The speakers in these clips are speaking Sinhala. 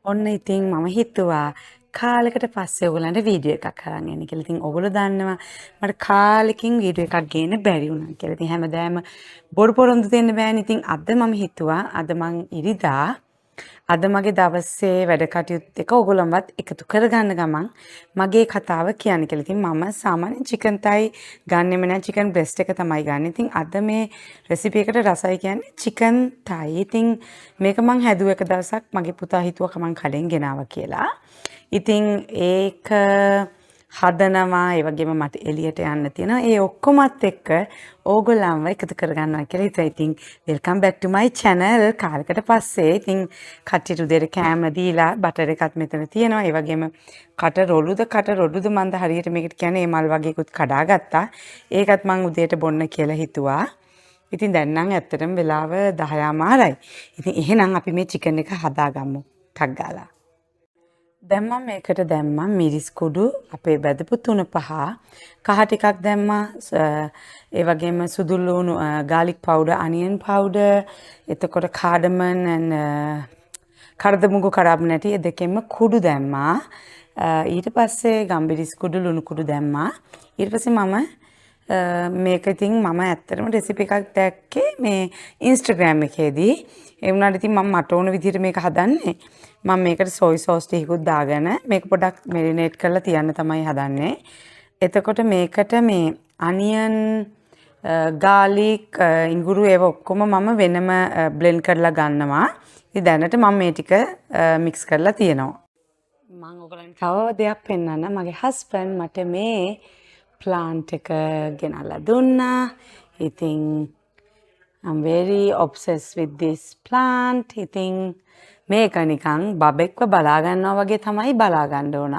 ඔන්න ඉතින් මම හිතුවා කාලෙකට පස්සේ ඔයගලන්ට වීඩියෝ එකක් අරන් එන්න කියලා. ඉතින් ඔයගොල්ලෝ දන්නවා මට කාලෙකින් වීඩියෝ එකක් ගේන්න බැරි වුණා කියලා. ඉතින් හැමදාම බොරු පොරොන්දු දෙන්න බෑනේ. ඉතින් අද මම හිතුවා අද මං ඉරිදා අද මගේ දවසේ වැඩ කටයුතු එක ඔයගොල්ලන්වත් එකතු කරගන්න ගමන් මගේ කතාව කියන්න කියලා. ඉතින් මම සාමාන්‍යයෙන් චිකන් තයි ගන්නෙම නෑ චිකන් බ්‍රෙස්ට් එක තමයි ගන්න. ඉතින් අද මේ රෙසිපි එකට රසයි කියන්නේ චිකන් තයි. ඉතින් මේක මං හැදුව එක දවසක් මගේ පුතා හිතුවා මං කඩෙන් ගෙනාවා කියලා. ඉතින් ඒක හදනවා ඒ වගේම මට එළියට යන්න තියෙනවා. ඒ ඔක්කොමත් එක්ක ඕගොල්ලන්ව එකතු කරගන්නවා කියලා හිතුවා. ඉතින් welcome back to my channel. කාලයකට පස්සේ ඉතින් කට්ටියට උදේට කෑම දීලා බටර් එකත් මෙතන තියෙනවා. ඒ වගේම කට රොළුද මන්ද හරියට මේකට කියන්නේ මල් වගේකුත් කඩාගත්තා. ඒකත් මං උදේට බොන්න කියලා හිතුවා. ඉතින් දැන් නම් ඇත්තටම වෙලාව 10:00මාරයි. ඉතින් එහෙනම් අපි මේ චිකන් එක හදාගමු. ටක් ගාලා. දැන් මම මේකට දැම්මා මිරිස් කුඩු අපේ බැදපු 3-5 කහ ටිකක් දැම්මා ඒ වගේම සුදු ලුණු garlic powder onion powder එතකොට cardamom and කරදමුගු කරාබ් නැටි දෙකෙන්ම කුඩු දැම්මා ඊට පස්සේ ගම්බිරිස් කුඩු ලුණු කුඩු දැම්මා ඊට පස්සේ මම මේක ඉතින් මම ඇත්තටම රෙසිපි එකක් දැක්කේ මේ Instagram එකේදී ඒ වුණාට ඉතින් මම මට ඕන විදිහට මේක හදන්නේ මම මේකට සොයි සෝස් ටිකකුත් දාගෙන මේක පොඩක් මෙරිනේට් කරලා තියන්න තමයි හදන්නේ. එතකොට මේකට මේ අනියන් ගාලික් ඉඟුරු ඒව ඔක්කොම මම වෙනම බ්ලෙන්ඩ් කරලා ගන්නවා. ඉතින් දැනට මම මේ ටික මික්ස් කරලා තියෙනවා. මම ඔයගලන්ට තව දෙයක් පෙන්නන්න මගේ හස්බන්ඩ් මට මේ ප්ලාන්ට් එක ගෙනල්ලා දුන්නා. ඉතින් I'm very obsessed with this plant. ඉතින් මේක නිකන් බබෙක්ව බලා ගන්නවා වගේ තමයි බලා ගන්න ඕන.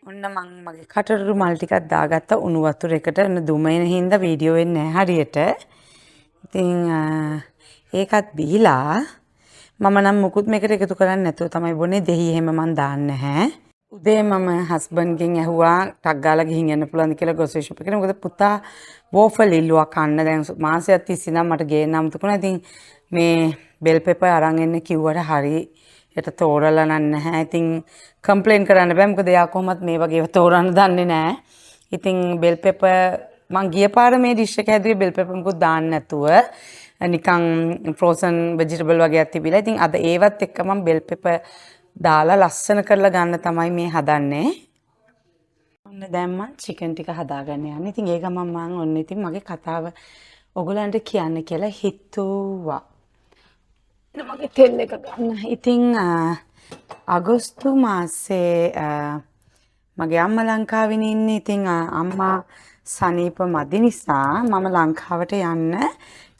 ඔන්න මං මගේ කටරළු මල් ටිකක් දාගත්ත උණු වතුර එකට දුමෙන හින්දා වීඩියෝ වෙන්නේ නැහැ හරියට. ඉතින් ඒකත් බීලා මම නම් මුකුත් මේකට එකතු කරන්නේ නැතුව තමයි බොන්නේ දෙහි එහෙම මං දාන්නේ නැහැ. උදේ මම හස්බන්ඩ්ගෙන් ඇහුවා ටක් ගාලා ගිහින් යන්න පුළුවන්ද කියලා ග්‍රොසරි ෂොප් එකට. මොකද පුතා වෝෆල් ඉල්ලුවා කන්න. දැන් මාසයක් තිස්සේ නම් මට ගේන්න අමතකුණා. ඉතින් මේ බෙල් පෙපර් අරන් එන්න කිව්වට හරි ඒට තෝරලා නැහැ. ඉතින් කම්ප්ලේන් කරන්න බෑ. මොකද එයා කොහොමත් මේ වගේ තෝරන්න දන්නේ නැහැ. ඉතින් බෙල් පෙපර් මං ගිය පාර මේ ඩිෂ් එක හැදුවේ බෙල් පෙපර් මුකුත් දාන්න නැතුව. නිකන් ෆ්‍රෝසන් වෙජිටබල් වගේක් තිබිලා. ඉතින් අද ඒවත් එක්ක මම බෙල් පෙපර් දාලා ලස්සන කරලා ගන්න තමයි මේ හදන්නේ. ඔන්න දැන් මම චිකන් ටික හදාගන්න යන්නේ. ඉතින් ඒ ගමන් මම ඔන්න ඉතින් මගේ කතාව ඔයගලන්ට කියන්න කියලා හිතුවා. මගේ තෙල් එක ගන්න. ඉතින් අගෝස්තු මාසේ මගේ අම්මා ලංකාවේ ඉන්නේ. ඉතින් අම්මා සනීප මදි නිසා මම ලංකාවට යන්න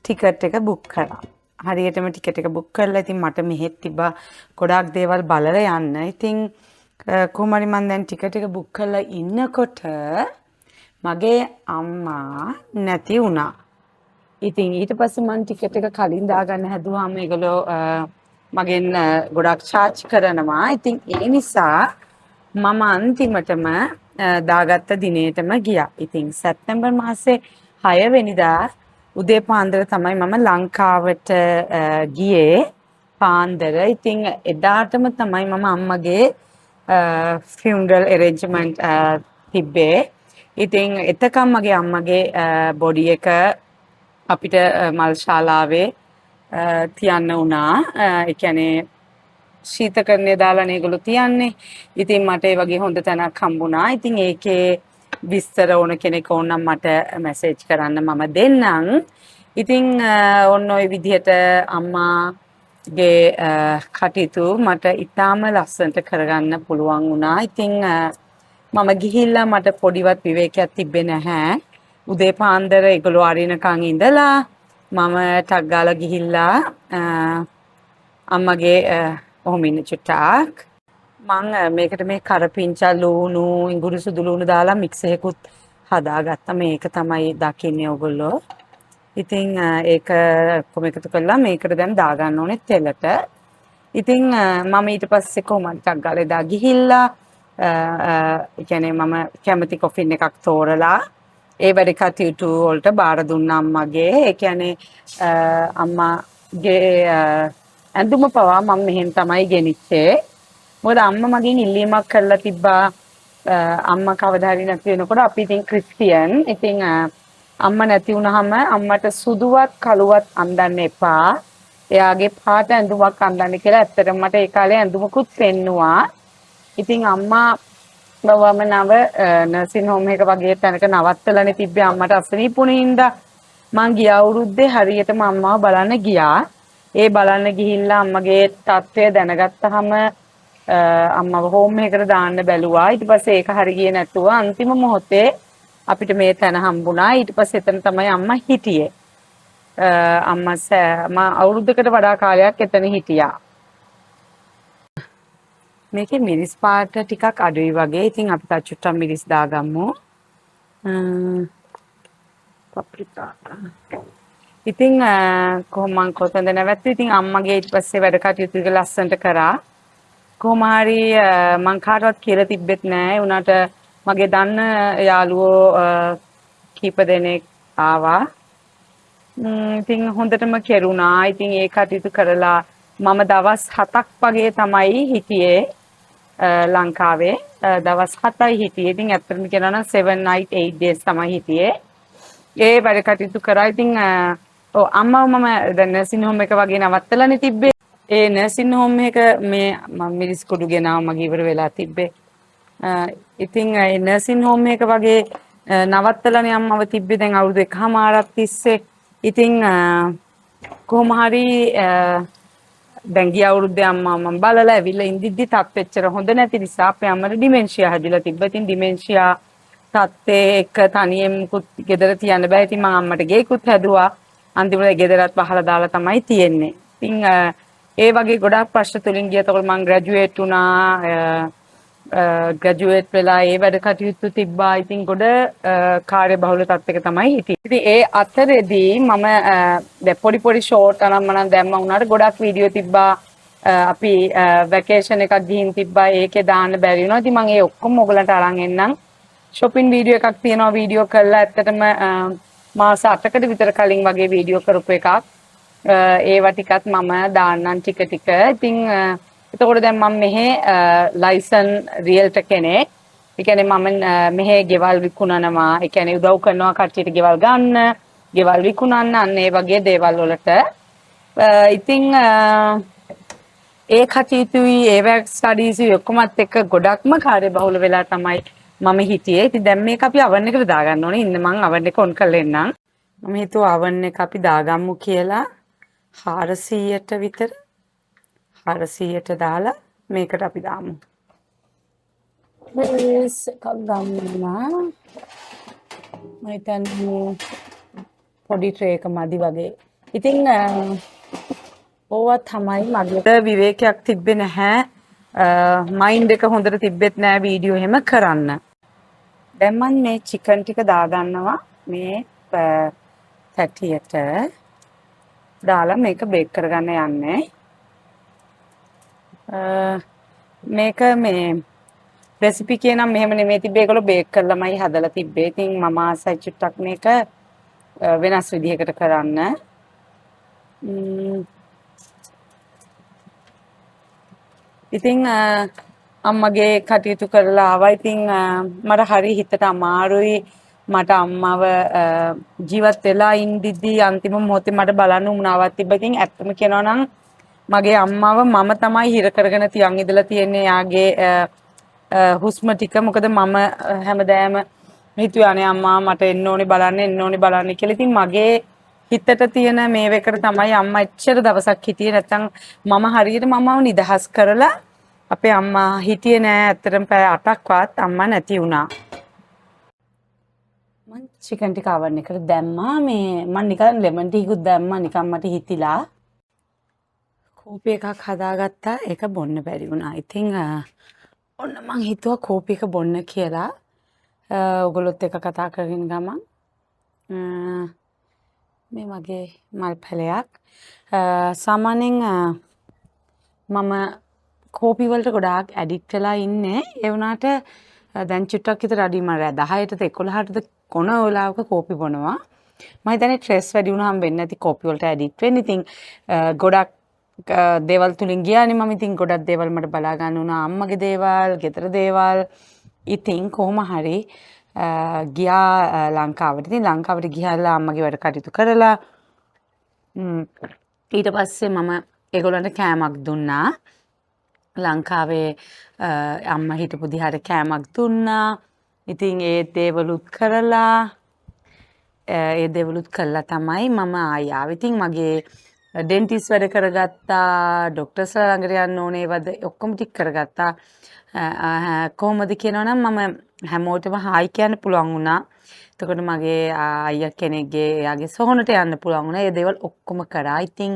ටිකට් එක බුක් කරා. හරියටම ටිකට් එක බුක් කරලා ඉතින් මට මෙහෙත් තිබ්බා ගොඩාක් දේවල් බලලා යන්න. ඉතින් කොහොම හරි මම දැන් ටිකට් එක බුක් කරලා ඉන්නකොට මගේ අම්මා නැති වුණා. ඉතින් ඊට පස්සේ මම ටිකට් එක කලින් දාගන්න හැදුවාම ඒගොල්ලෝ මගෙන් ගොඩාක් charge කරනවා. ඉතින් ඒ නිසා මම අන්තිමටම දාගත්ත දිනේටම ගියා. ඉතින් සැප්තැම්බර් මාසේ 6 වෙනිදා උදේ පාන්දර තමයි මම ලංකාවට ගියේ පාන්දර. ඉතින් එදාටම තමයි මම අම්මගේ funeral arrangement තිබ්බේ. ඉතින් එතකම් මගේ අම්මගේ බොඩි එක අපිට මල් ශාලාවේ තියන්න වුණා. ඒ කියන්නේ ශීතකරණය දාලානේ ඒගොල්ලෝ තියන්නේ. ඉතින් මට ඒ වගේ හොඳ තැනක් හම්බුණා. ඉතින් ඒකේ විස්තර ඕන කෙනෙක් ඕනනම් මට මැසේජ් කරන්න මම දෙන්නම්. ඉතින් ඔන්න ඔය විදිහට අම්මාගේ කටයුතු මට ඉතාම ලස්සනට කරගන්න පුළුවන් වුණා. ඉතින් මම ගිහිල්ලා මට පොඩිවත් විවේකයක් තිබ්බේ නැහැ. උදේ පාන්දර ඒගොල්ලෝ අරිනකන් ඉඳලා මම ටක් ගාලා ගිහිල්ලා අම්මගේ ඔහොම ඉන්න චුට්ටක් මම මේකට මේ කරපිංචා ලුණු ඉඟුරු සුදු ලුණු දාලා මික්ස් එකකුත් හදාගත්තා. මේක තමයි දකින්නේ ඔයගොල්ලෝ. ඉතින් ඒක කොහොම එකතු කළා මේකට දැන් දාගන්න ඕනේ තෙලට. ඉතින් මම ඊට පස්සේ කොහොමද ටක් ගාලා එදා ගිහිල්ලා ඒ කියන්නේ මම කැමති කොෆින් එකක් තෝරලා ඒ වැඩ කටයුතු වලට බාර දුන්නා අම්මගේ. ඒ කියන්නේ අම්මාගේ ඇඳුම පවා මම මෙහෙන් තමයි ගෙනිච්චේ. මොකද අම්මා මගෙන් ඉල්ලීමක් කරලා තිබ්බා අම්මා කවදා හරි නැති වෙනකොට අපි ඉතින් ක්‍රිස්තියන්. ඉතින් අම්මා නැති වුනහම අම්මට සුදුවත් කළුවත් අඳින්න එපා. එයාගේ පාට ඇඳුමක් අඳින්න කියලා ඇත්තටම මට ඒ කාලේ ඇඳුමකුත් පෙන්නුවා. ඉතින් අම්මා බවම නව නර්සින් හෝම් එක වගේ තැනක නවත්තලානේ තිබ්බේ අම්මට අසනීපුණේ හින්දා. මං ගිය අවුරුද්දේ හරියටම අම්මාව බලන්න ගියා. ඒ බලන්න ගිහිල්ලා අම්මගේ තත්ත්වය දැනගත්තාම අම්මව හෝම් එකකට දාන්න බැලුවා. ඊට පස්සේ ඒක හරිය ගියේ නැතුව අන්තිම මොහොතේ අපිට මේ තැන හම්බුණා. ඊට පස්සේ එතන තමයි අම්මා හිටියේ. අම්මා අවුරුද්දකට වඩා කාලයක් එතන හිටියා. මේකේ මිරිස් පාට ටිකක් අඩුයි වගේ. ඉතින් අපි තා චුට්ටක් මිරිස් දාගමු. පප්‍රිකා. ඉතින් කොහොම මං කොතනද නැවැත්තුවේ. ඉතින් අම්මගේ ඊට පස්සේ වැඩ කටයුතු ටික ලස්සනට කරා. කොහොම හරි මං කාටවත් කියලා තිබ්බෙත් නෑ. උනාට මගේ දන්න යාළුවෝ කීප දෙනෙක් ආවා. ඉතින් හොඳටම කෙරුණා. ඉතින් ඒ කටයුතු කරලා මම දවස් 7ක් වගේ තමයි හිටියේ ලංකාවේ. දවස් 7යි හිටියේ. ඉතින් ඇත්තටම කියනවා නම් 7 night 8 days තමයි හිටියේ. ඒ වැඩ කටයුතු කරා. ඉතින් අම්මව මම දැන් නර්සින් හෝම් එක වගේ නවත්තලානේ තිබ්බේ. ඒ නර්සින් හෝම් එක මේ මම මිරිස් කුඩු ගෙනාව මගේ ඉවර වෙලා තිබ්බේ. ඉතින් ඒ නර්සින් හෝම් එක වගේ නවත්තලානේ අම්මව තිබ්බේ දැන් අවුරුදු එකමාරක් තිස්සේ. ඉතින් කොහොම හරි දැන් ගිය අවුරුද්දේ අම්මා මම බලලා ඇවිල්ලා ඉඳිද්දි තාත්තෙච්චර හොඳ නැති නිසා අපේ අම්මට ඩිමෙන්ෂියා හැදිලා තිබ්බා. ඉතින් ඩිමෙන්ෂියා තාත්තේ එක තනියෙන් මුකුත් ගෙදර තියන්න බෑ. ඉතින් මම අම්මට ගේකුත් හැදුවා. අන්තිමට ගෙදරත් වහලා දාලා තමයි තියෙන්නේ. ඉතින් ඒ වගේ ගොඩාක් ප්‍රශ්න තුලින් ගියා. එතකොට මම ග්‍රැජුවේට් වුණා. ග්‍රැජුවේට් වෙලා ඒ වැඩ කටයුතු තිබ්බා. ඉතින් ගොඩ කාර්යබහුල තත්ත්වයක තමයි හිටියේ. ඉතින් ඒ අතරේදී මම පොඩි පොඩි ෂෝට් අරන් මනම් දැම්මා වුණාට ගොඩක් වීඩියෝ තිබ්බා. අපි වැකේෂන් එකක් ගිහින් තිබ්බා. ඒකේ දාන්න බැරි වුණා. ඉතින් මම ඒ ඔක්කොම ඔයගලන්ට අරන් එන්නම්. shopping video එකක් තියෙනවා වීඩියෝ කරලා ඇත්තටම මාස 8කට විතර කලින් වගේ වීඩියෝ කරපු එකක්. ඒවා ටිකත් මම දාන්නම් ටික ටික. ඉතින් එතකොට දැන් මම මෙහෙ ලයිසන් රියල්ටර් කෙනෙක්. ඒ කියන්නේ මම මෙහෙ ගෙවල් විකුණනවා. ඒ කියන්නේ උදව් කරනවා කට්ටියට ගෙවල් ගන්න, ගෙවල් විකුණන්න අන්න ඒ වගේ දේවල් වලට. ඉතින් ඒ කටයුතුයි ඒ වර්ක් ස්ටඩීස් ඔක්කොමත් එක්ක ගොඩක්ම කාර්යබහුල වෙලා තමයි මම හිටියේ. ඉතින් දැන් මේක අපි oven එකට දාගන්න ඕනේ. ඉන්න මම oven එක on කරලා එන්නම්. මම හිතුවා oven එක අපි දාගමු කියලා 400ට විතර 400ට දාලා මේකට අපි දාමු. බේස් එකක් ගන්නවා. මම හිතන්නේ පොඩි ට්‍රේ එක මදි වගේ. ඉතින් ඕවා තමයි මගේ විවේකයක් තිබ්බේ නැහැ. මයින්ඩ් එක හොඳට තිබ්බෙත් නැහැ වීඩියෝ එහෙම කරන්න. දැන් මම මේ චිකන් ටික දාගන්නවා මේ පැටියට දාලා මේක බේක් කරගන්න යන්නේ. මේක මේ රෙසිපි කියනම් මෙහෙම නෙමෙයි තිබ්බේ. ඒගොල්ලෝ බේක් කරලාමයි හදලා තිබ්බේ. ඉතින් මම ආසයි චුට්ටක් මේක වෙනස් විදිහකට කරන්න. ඉතින් අම්මගේ කටයුතු කරලා ආවා. ඉතින් මට හරි හිතට අමාරුයි. මට අම්මව ජීවත් වෙලා ඉඳිද්දි අන්තිම මොහොතේ මට බලන්න උනාවක් තිබ්බා. ඉතින් ඇත්තම කියනවා නම් මගේ අම්මව මම තමයි හිර කරගෙන තියන් ඉඳලා තියෙන්නේ. යාගේ හුස්ම ටික. මොකද මම හැමදාම හිතුවා අනේ අම්මා මට එන්න ඕනේ බලන්න කියලා. ඉතින් මගේ හිතට තියෙන මේවකට තමයි අම්මා එච්චර දවසක් හිටියේ. නැත්තම් මම හරියට මමව නිදහස් කරලා අපේ අම්මා හිටියේ නෑ. ඇත්තටම පැය 8ක්වත් අම්මා නැති වුණා. මං චිකන් ටික oven එකට දැම්මා. මේ මං නිකන් ලෙමන් ටීකුත් දැම්මා. නිකන් මට හිතිලා කෝපි එකක් හදාගත්තා. ඒක බොන්න බැරි වුණා. ඉතින් ඔන්න මං හිතුවා කෝපි එක බොන්න කියලා. ඔයගොල්ලොත් එක්ක කතා කරගෙන ගමන් මේ වගේ මල් පැලයක්. සාමාන්‍යයෙන් මම කෝපි වලට ගොඩාක් ඇඩික්ට් වෙලා ඉන්නේ. ඒ වුණාට දැන් චුට්ටක් විතර අඩුයි. මම රෑ 10ටද 11ටද කොන වෙලාවක කෝපි බොනවා. මම හිතන්නේ ස්ට්‍රෙස් වැඩි වුණාම වෙන්නේ නැති කෝපි වලට ඇඩික්ට් වෙන්නේ. ඉතින් ගොඩක් දේවල් තුලින් ගියානේ මම. ඉතින් ගොඩක් දේවල් මට බලා ගන්න වුණා. අම්මගේ දේවල්, ගෙදර දේවල්. ඉතින් කොහොම හරි ගියා ලංකාවට. ඉතින් ලංකාවට ගිහලා අම්මගේ වැඩ කටයුතු කරලා ඊට පස්සේ මම ඒගොල්ලන්ට කෑමක් දුන්නා. ලංකාවේ අම්මා හිටපු දිහාට කෑමක් දුන්නා. ඉතින් ඒ දේවලුත් කරලා තමයි මම ආයි ආවේ. ඉතින් මගේ ඩෙන්ටිස් වැඩ කරගත්තා, ඩොක්ටර්ස්ලා ළඟට යන්න ඕනේ වද ඔක්කොම ටික කරගත්තා. කොහොමද කියනවනම් මම හැමෝටම හායි කියන්න පුළුවන් වුණා. එතකොට මගේ අයියා කෙනෙක්ගේ එයාගේ සොහොනට යන්න පුළුවන් වුණා. ඒ දේවල් ඔක්කොම කරා. ඉතින්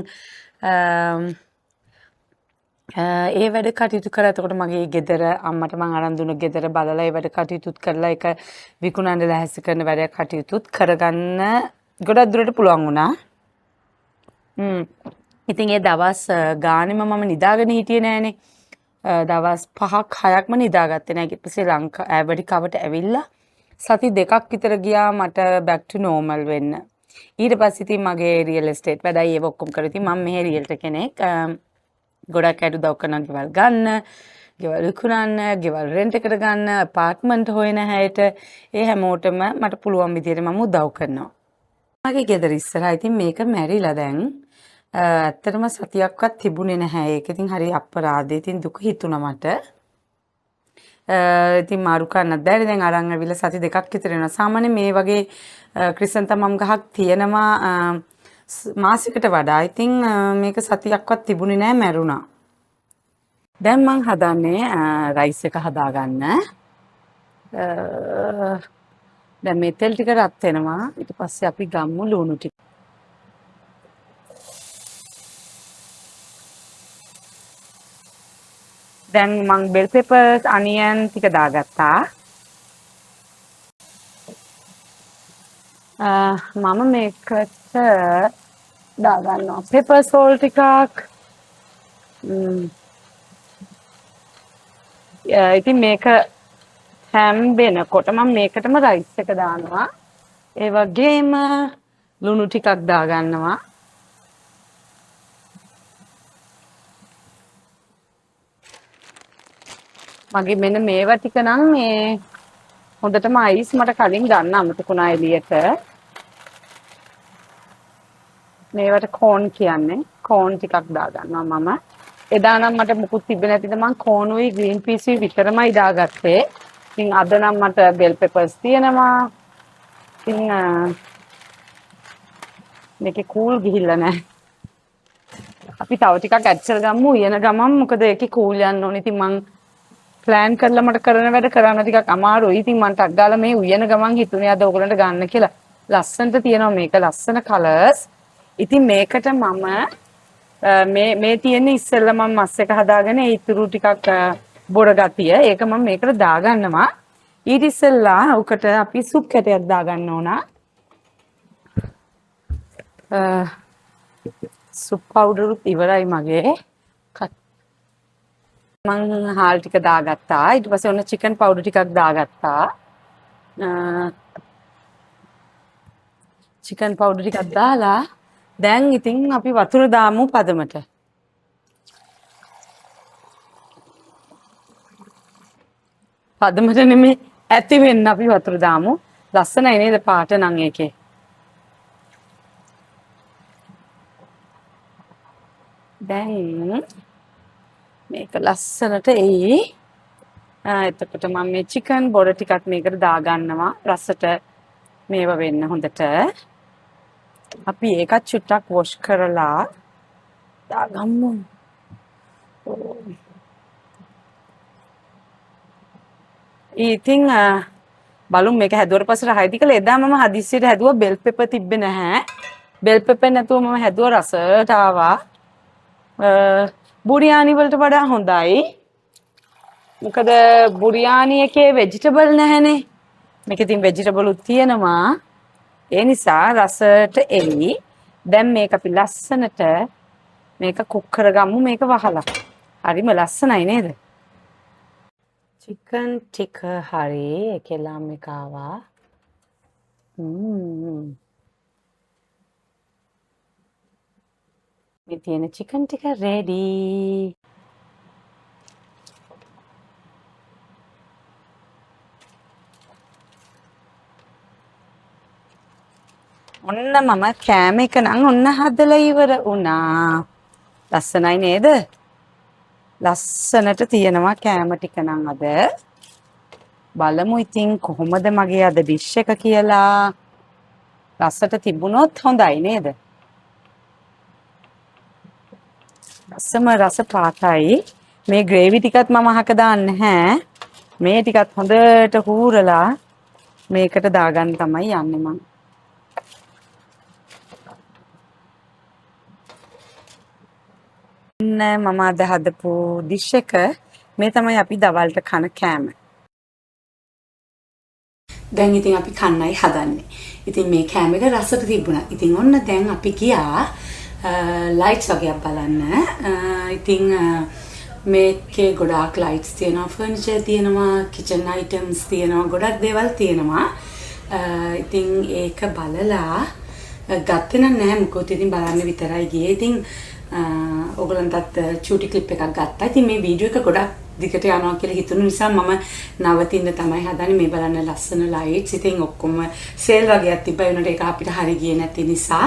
ඒ වැඩ කටයුතු කරා. එතකොට මගේ ගෙදර අම්මට මං අරන් දුන්න ගෙදර බලලා ඒ වැඩ කටයුතුත් කරලා ඒක විකුණන්න ලැහැස්ති කරන වැඩ කටයුතුත් කරගන්න ගොඩක් දුරට පුළුවන් වුණා. ඉතින් ඒ දවස් ගානෙම මම නිදාගෙන හිටියේ නෑනේ. දවස් 5ක් 6ක්ම නිදාගත්තේ නෑ. ඊට පස්සේ ඇමරිකාවට ඇවිල්ලා සති 2ක් විතර ගියා මට back to normal වෙන්න. ඊට පස්සේ ඉතින් මගේ රියල් එස්ටේට් වැඩයි ඒව ඔක්කොම කරා. ඉතින් මම මෙහෙ රියල්ට කෙනෙක්. ගොඩක් අයට උදව් කරනවා ගෙවල් ගන්න, ගෙවල් විකුණන්න, ගෙවල් රෙන්ට් එකට ගන්න, අපාර්ට්මන්ට් හොයන හැයට ඒ හැමෝටම මට පුළුවන් විදිහට මම උදව් කරනවා. මගේ ගෙදර ඉස්සරහා ඉතින් මේක මැරිලා දැන්. ඇත්තටම සතියක්වත් තිබුණේ නැහැ. ඒක ඉතින් හරි අපරාධේ. ඉතින් දුක හිතුණා මට. ඉතින් මාරු කරන්නත් බැරි. දැන් අරන් ඇවිල්ලා සති 2ක් විතර වෙනවා. සාමාන්‍යයෙන් මේ වගේ ක්‍රිසන්තමම් ගහක් තියෙනවා මාසිකට වඩා. ඉතින් මේක සතියක්වත් තිබුණේ නැහැ මැරුණා. දැන් මං හදන්නේ රයිස් එක හදාගන්න. දැන් මේ තෙල් ටික රත් වෙනවා. ඊට පස්සේ අපි ගම්මු ලුණු ටික. දැන් මං බෙල් පෙපර්ස්, අනියන් ටික දාගත්තා. මම මේකට දාගන්නවා පෙපර් සෝල් ටිකක්. ඉතින් මේක හැම්බෙනකොට මම මේකටම රයිස් එක දානවා. ඒ වගේම ලුණු ටිකක් දාගන්නවා. මගේ මෙන්න මේවා ටික නම් මේ හොඳටම අයිස් මට කලින් ගන්න අමතකුණා එළියට. මේවට කෝන් කියන්නේ. කෝන් ටිකක් දාගන්නවා මම. එදා නම් මට මුකුත් තිබ්බේ නැතිද මං කෝනුයි ග්‍රීන් පීසුයි විතරමයි දාගත්තේ. ඉතින් අද නම් මට බෙල් පෙපර්ස් තියෙනවා. ඉතින් මේකේ කූල් ගිහිල්ලා නැහැ. අපි තව ටිකක් ඇඩ්සල් ගමු. උයන ගමන් මොකද ඒකේ කූල් යන්න ඕනේ. ඉතින් මං ප්ලෑන් කරලා මට කරන වැඩ කරන්න ටිකක් අමාරුයි. ඉතින් මං ටක් ගාලා මේ උයන ගමන් හිතුනේ අද ඕගලන්ට ගන්න කියලා. ලස්සනට තියෙනවා මේක ලස්සන කලර්ස්. ඉතින් මේකට මම මේ තියෙන ඉස්සෙල්ලා මම මස් එක හදාගෙන ඒ ඉතුරු ටිකක් බොර ගතිය ඒක මම මේකට දාගන්නවා. ඊට ඉස්සෙල්ලා උකට අපි සුප් කැටයක් දාගන්න ඕන. සුප් පවුඩරුත් ඉවරයි මගේ. මං හාල් ටික දාගත්තා. ඊට පස්සේ ඔන්න චිකන් පවුඩර් ටිකක් දාගත්තා. චිකන් පවුඩර් ටිකක් දාලා දැන් ඉතින් අපි වතුර දාමු පදමට. පදමට නෙමෙයි ඇති වෙන්න අපි වතුර දාමු. ලස්සනයි නේද පාට නම් ඒකේ. දැන් මේක ලස්සනට එයි. එතකොට මම මේ චිකන් බොර ටිකක් මේකට දාගන්නවා. රසට මේව වෙන්න හොඳට. අපි ඒකත් චුට්ටක් වොෂ් කරලා දාගමු. ඉතින් බලමු මේක හැදුවට පස්සේ රහයිද කියලා. එදා මම හදිස්සියට හැදුවා බෙල් පෙපර් තිබ්බේ නැහැ. බෙල් පෙපර් නැතුව මම හැදුවා රසට ආවා. බුරියානි වලට වඩා හොඳයි. මොකද බුරියානි එකේ වෙජිටබල් නැහැනේ. මේක ඉතින් වෙජිටබල් උත් තියෙනවා. ඒ නිසා රසට එයි. දැන් මේක අපි ලස්සනට මේක කුක් කරගමු මේක වහලා. හරිම ලස්සනයි නේද? චිකන් ටික හරි එකලම් එක ආවා. මේ තියෙන චිකන් ටික රෙඩි. ඔන්න මම කෑම එක නම් ඔන්න හදලා ඉවර වුණා. ලස්සනයි නේද? ලස්සනට තියෙනවා කෑම ටික නම් අද. බලමු ඉතින් කොහොමද මගේ අද ඩිෂ් එක කියලා. රසට තිබුණොත් හොඳයි නේද? රස පාටයි. මේ ග්‍රේවි ටිකත් මම අහක දාන්නේ නැහැ. මේ ටිකත් හොඳට හූරලා මේකට දාගන්න තමයි යන්නේ මම. මම අද හදපු ඩිෂ් එක මේ තමයි අපි දවල්ට කන කෑම. දැන් ඉතින් අපි කන්නයි හදන්නේ. ඉතින් මේ කෑම එක රසට තිබුණා. ඉතින් ඔන්න දැන් අපි ගියා ලයිට්ස් වගේක් බලන්න. ඉතින් මේකේ ගොඩාක් ලයිට්ස් තියෙනවා, ෆර්නිචර් තියෙනවා, කිචන් අයිටම්ස් තියෙනවා, ගොඩක් දේවල් තියෙනවා. ඉතින් ඒක බලලා ගත්තේ නැහැ මොකද ඉතින් බලන්න විතරයි ගියේ. ඉතින් ඔයගලන්ටත් චූටි ක්ලිප් එකක් ගත්තා. ඉතින් මේ වීඩියෝ එක ගොඩක් දිගට යනවා කියලා හිතුණු නිසා මම නවතින්න තමයි හදන්නේ. මේ බලන්න ලස්සන ලයිට්ස්. ඉතින් ඔක්කොම සේල් වගේක් තිබ්බා. ඒ වුණාට ඒක අපිට හරි ගියේ නැති නිසා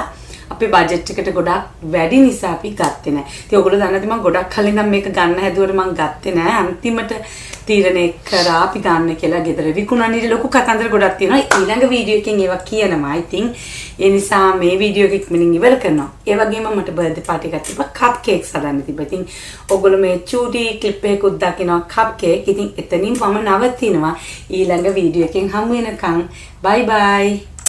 අපේ බජට් එකට ගොඩක් වැඩි නිසා අපි ගත්තේ නැහැ. ඉතින් ඔයගොල්ලෝ දන්නද මම ගොඩක් කලින් නම් මේක ගන්න හැදුවට මම ගත්තේ නැහැ. අන්තිමට තීරණය කරා අපි ගන්න කියලා ගෙදර විකුණන්නේ ලොකු කතන්දර ගොඩක් තියෙනවා. ඊළඟ වීඩියෝ එකෙන් ඒවා කියනවා. ඉතින් ඒ නිසා මේ වීඩියෝ එක ඉක්මනින් ඉවර කරනවා. ඒ වගේම මට බර්ත්ඩේ පාටි එකක් තිබ්බා. කප් කේක්ස් හදන්න තිබ්බා. ඉතින් ඔයගොල්ලෝ මේ චූටි ක්ලිප් එකකුත් දකිනවා කප් කේක්. ඉතින් එතනින් මම නවතිනවා. ඊළඟ වීඩියෝ එකෙන් හමු වෙනකන් බයි බයි.